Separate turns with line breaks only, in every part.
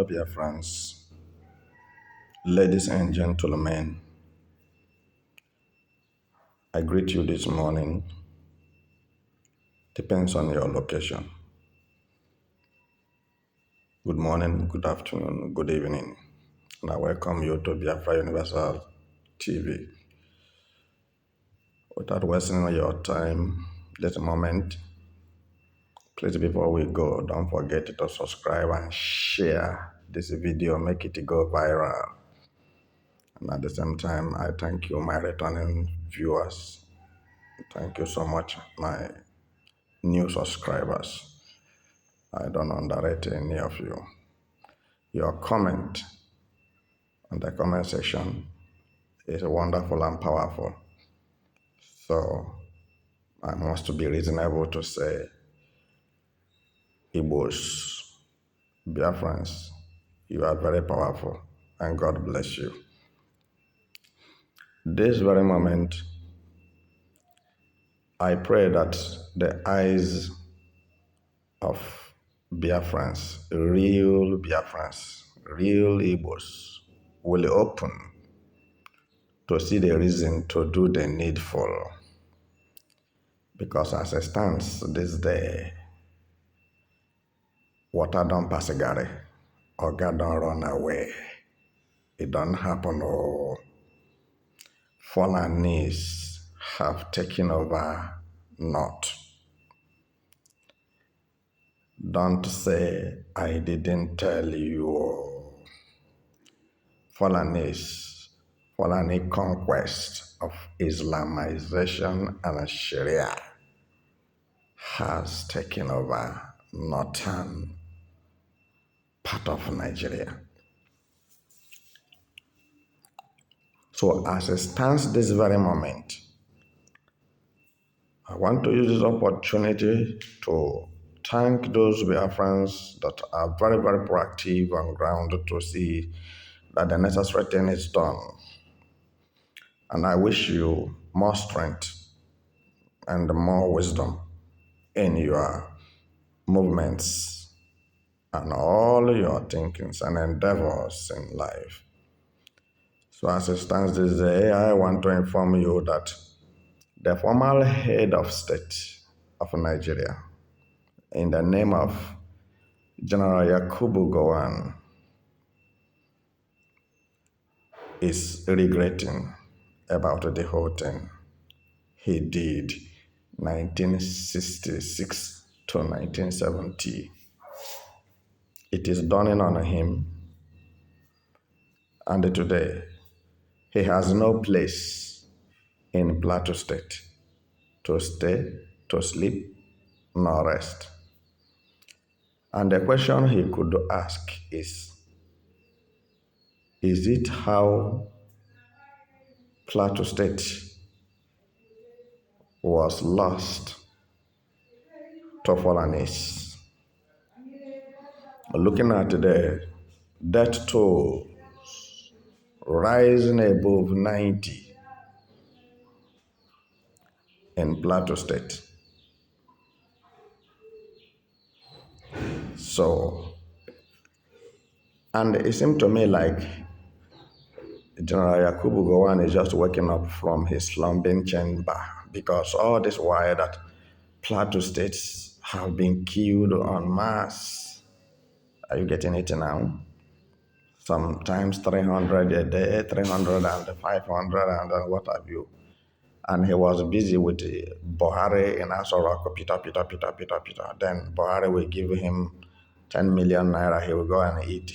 Biafrans, ladies and gentlemen, I greet you this morning. Depends on your location. Good morning, good afternoon, good evening. And I welcome you to Biafra Universal TV. Without wasting your time, this moment, please before we go, don't forget to subscribe and share this video, make it go viral. And at the same time, I thank you, my returning viewers. Thank you so much, my new subscribers. I don't underrate any of you. Your comment on the comment section is wonderful and powerful. So I must be reasonable to say, Igbos, Biafrans, you are very powerful and God bless you. This very moment, I pray that the eyes of Biafrans, real Igbos, will open to see the reason to do the needful. Because as it stands this day, water don't pass a gary, or God don't run away. It don't happen. Oh, Fulanis have taken over North. Don't say I didn't tell you. Fulani conquest of Islamization and Sharia has taken over northern part of Nigeria. So as it stands this very moment, I want to use this opportunity to thank those Biafrans that are very, very proactive on ground to see that the necessary thing is done. And I wish you more strength and more wisdom in your movements and all your thinkings and endeavors in life. So as it stands this day, I want to inform you that the former head of state of Nigeria, in the name of General Yakubu Gowon, is regretting about the whole thing he did 1966 to 1970. It is dawning on him, and today he has no place in Plateau State to stay, to sleep, nor rest. And the question he could ask is it how Plateau State was lost to Fulanis? Looking at the death toll rising above 90 in Plateau State. So, and it seemed to me like General Yakubu Gowon is just waking up from his slumbering chamber, because all this while that Plateau states have been killed en masse. Are you getting it now? Sometimes 300 a day, 300 and 500 and what have you. And he was busy with Buhari in Asorok, Peter. Then Buhari will give him 10 million naira, he will go and eat.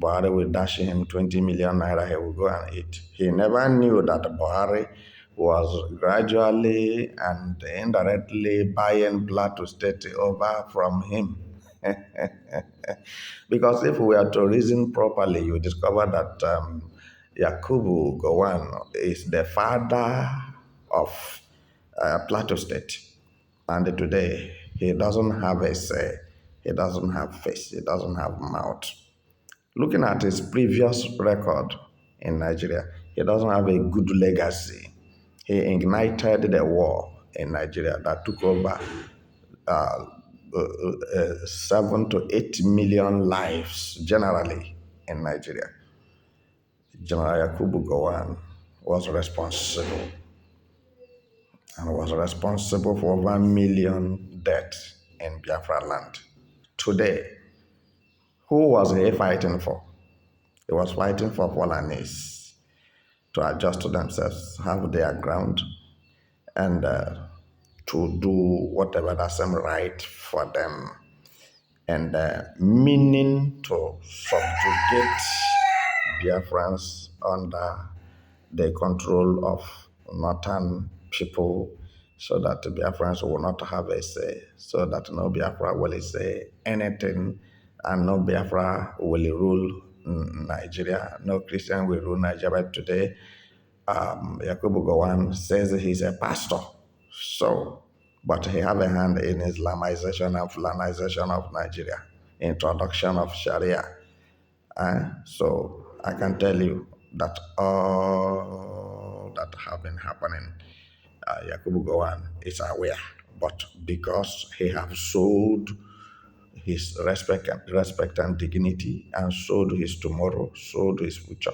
Buhari will dash him 20 million naira, he will go and eat. He never knew that Buhari was gradually and indirectly buying Plateau State over from him. Because if we are to reason properly, you discover that Yakubu Gowon is the father of Plateau State. And today, he doesn't have a say, he doesn't have face, he doesn't have mouth. Looking at his previous record in Nigeria, he doesn't have a good legacy. He ignited the war in Nigeria that took over 7 to 8 million lives generally in Nigeria. General Yakubu Gowon was responsible for over 1 million deaths in Biafra land. Today, who was he fighting for? He was fighting for Fulanis to adjust to themselves, have their ground, and to do whatever that seems right for them, and meaning to subjugate Biafrans under the control of northern people, so that the Biafrans will not have a say, so that no Biafra will say anything, and no Biafra will rule Nigeria, no Christian will rule Nigeria today. Yakubu Gowon says he's a pastor, so, but he have a hand in Islamization and Fulanization of Nigeria, introduction of Sharia. So I can tell you that all that have been happening, Yakubu Gowon is aware, but because he have sold his respect and dignity, and sold his tomorrow, sold his future,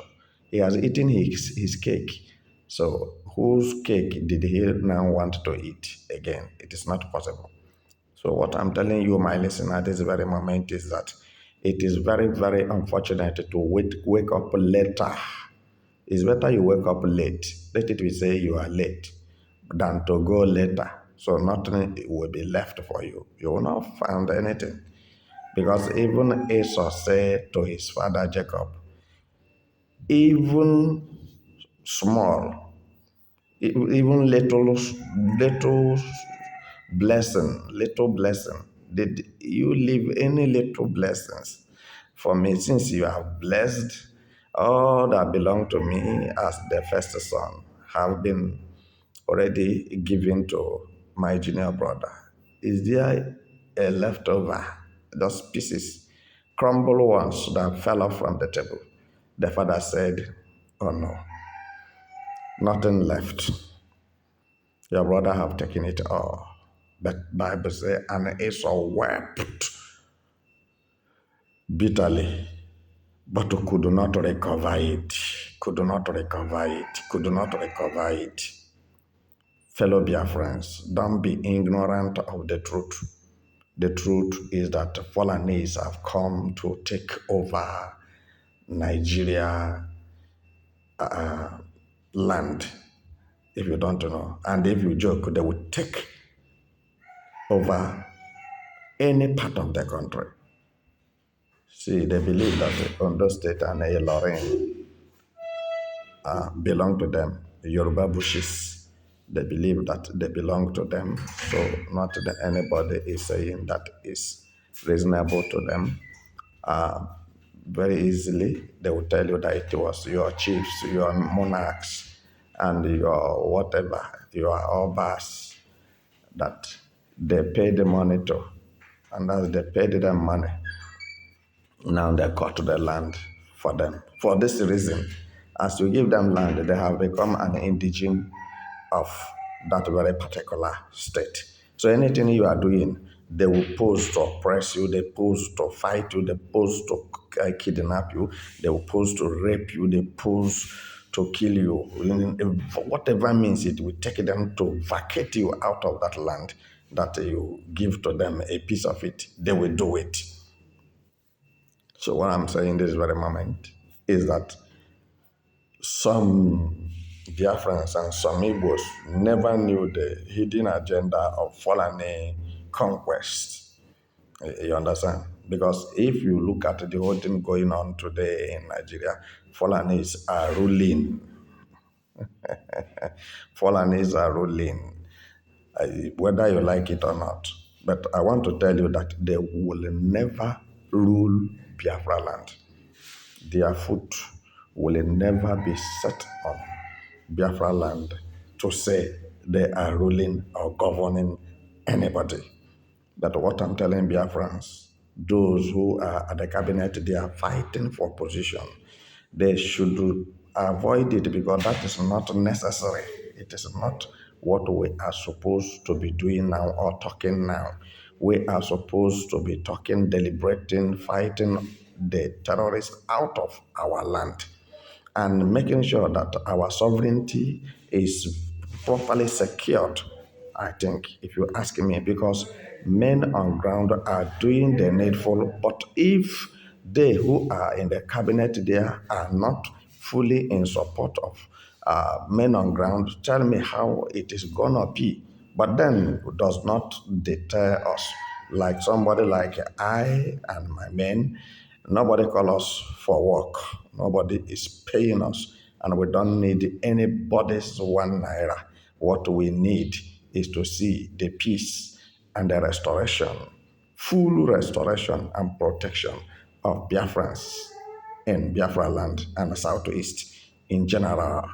he has eaten his cake. So whose cake did he now want to eat again? It is not possible. So what I'm telling you, my listener, at this very moment is that it is very, very unfortunate to wake up later. It's better you wake up late. Let it be say you are late than to go later. So nothing will be left for you. You will not find anything. Because even Esau said to his father Jacob, even small, even little blessing. Did you leave any little blessings for me, since you have blessed all that belong to me as the first son have been already given to my junior brother? Is there a leftover, those pieces, crumbled ones that fell off from the table? The father said, oh no, nothing left. Your brother have taken it all. But Bible says, and Esau wept bitterly, but could not recover it. Could not recover it. Could not recover it. Fellow Biafrans, don't be ignorant of the truth. The truth is that Fulanis have come to take over Nigeria land, if you don't know. And if you joke, they will take over any part of the country. See, they believe that Ondo State and Ilorin belong to them. The Yoruba bushes, they believe that they belong to them. So not that anybody is saying that is reasonable to them. Very easily, they will tell you that it was your chiefs, your monarchs, and your whatever, your obas, that they paid the money to. And as they paid them money, now they cut the land for them. For this reason, as you give them land, they have become an indigenous of that very particular state. So anything you are doing, they will pose to oppress you, they pose to fight you, they pose to kidnap you, they will pose to rape you, they pose to kill you. For whatever means it will take them to vacate you out of that land that you give to them a piece of it, they will do it. So what I'm saying this very moment is that some Biafrans and some Igbos never knew the hidden agenda of Fulani conquest. You understand? Because if you look at the whole thing going on today in Nigeria, Fulanis are ruling. Fulanis are ruling, whether you like it or not. But I want to tell you that they will never rule Biafra land. Their foot will never be set on Biafra land to say they are ruling or governing anybody. But what I'm telling Biafrans, those who are at the cabinet, they are fighting for position. They should avoid it because that is not necessary. It is not what we are supposed to be doing now or talking now. We are supposed to be talking, deliberating, fighting the terrorists out of our land and making sure that our sovereignty is properly secured. I think, if you ask me, because men on ground are doing the needful, but if they who are in the cabinet there are not fully in support of men on ground, tell me how it is gonna be. But then it does not deter us. Like somebody like I and my men, nobody call us for work. Nobody is paying us, and we don't need anybody's 1 naira. What we need is to see the peace and the restoration, full restoration and protection of Biafrans in Biafra land and the Southeast in general.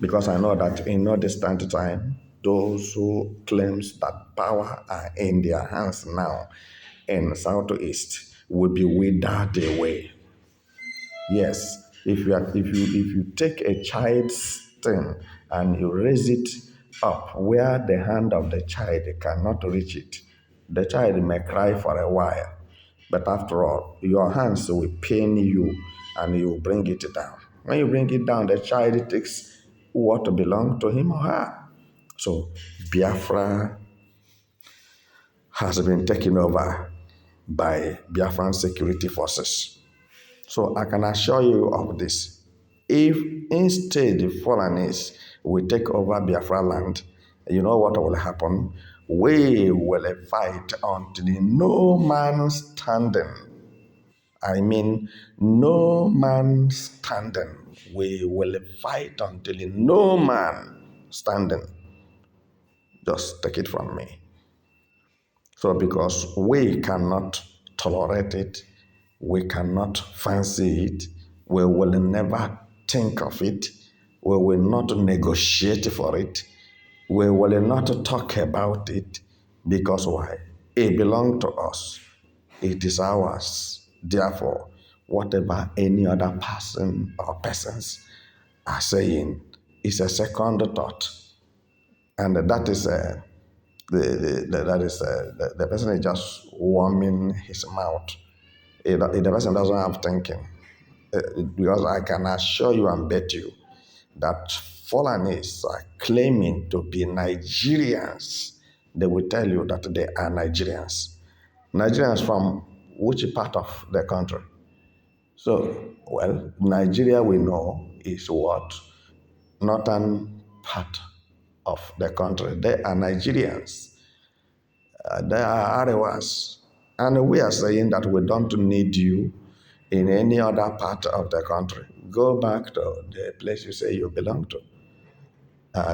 Because I know that in no distant time, those who claims that power are in their hands now in Southeast will be withered away. Yes, if you take a child's thing and you raise it up where the hand of the child cannot reach it, the child may cry for a while, but after all, your hands will pain you and you bring it down. When you bring it down, the child takes what belongs to him or her. So Biafra has been taken over by Biafran security forces. So I can assure you of this. If instead the Fulanis will take over Biafra land, you know what will happen? We will fight until no man standing. I mean, no man standing. We will fight until no man standing. Just take it from me. So because we cannot tolerate it, we cannot fancy it, we will never think of it, we will not negotiate for it, we will not talk about it, because why? It belongs to us. It is ours. Therefore, whatever any other person or persons are saying is a second thought. And that is the person is just warming his mouth. The person doesn't have thinking. Because I can assure you and bet you that Fulanis are claiming to be Nigerians. They will tell you that they are Nigerians. Nigerians from which part of the country? So, well, Nigeria we know is what? Northern part of the country. They are Nigerians. They are Arewas. And we are saying that we don't need you in any other part of the country. Go back to the place you say you belong to.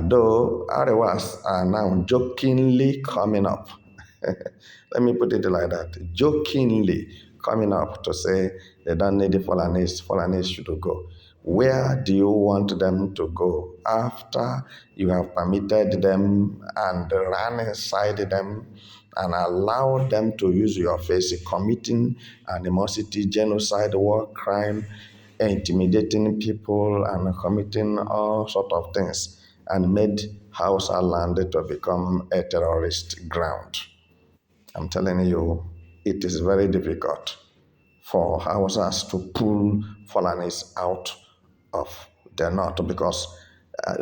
Though Arewas are now jokingly coming up. Let me put it like that. Jokingly coming up to say they don't need the Fulanis. Fulanis should go. Where do you want them to go after you have permitted them and ran inside them and allowed them to use your face committing animosity, genocide, war crime, intimidating people and committing all sort of things and made Hausa land to become a terrorist ground? I'm telling you, it is very difficult for Hausas to pull Fulanis out of the north because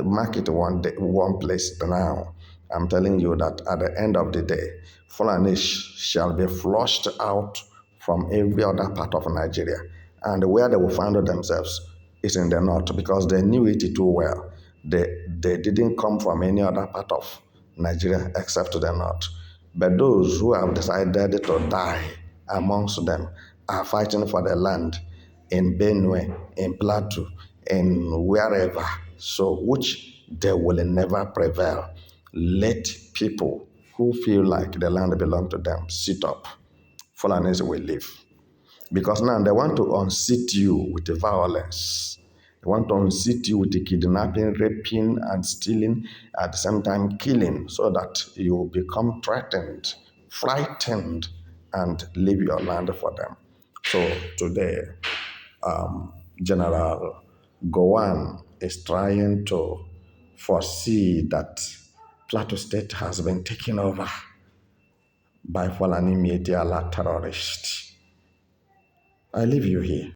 mark it one place now. I'm telling you that at the end of the day, Fulanis shall be flushed out from every other part of Nigeria. And where they will find themselves is in the north because they knew it too well. They didn't come from any other part of Nigeria except the north. But those who have decided to die amongst them are fighting for the land in Benue, in Plateau, in wherever, so which they will never prevail. Let people who feel like the land belongs to them sit up. Fulanis will leave. Because now they want to unseat you with the violence. They want to unseat you with the kidnapping, raping, and stealing, at the same time killing, so that you become threatened, frightened, and leave your land for them. So today, General Gowon is trying to foresee that Plateau State has been taken over by Fulani media terrorists. I leave you here.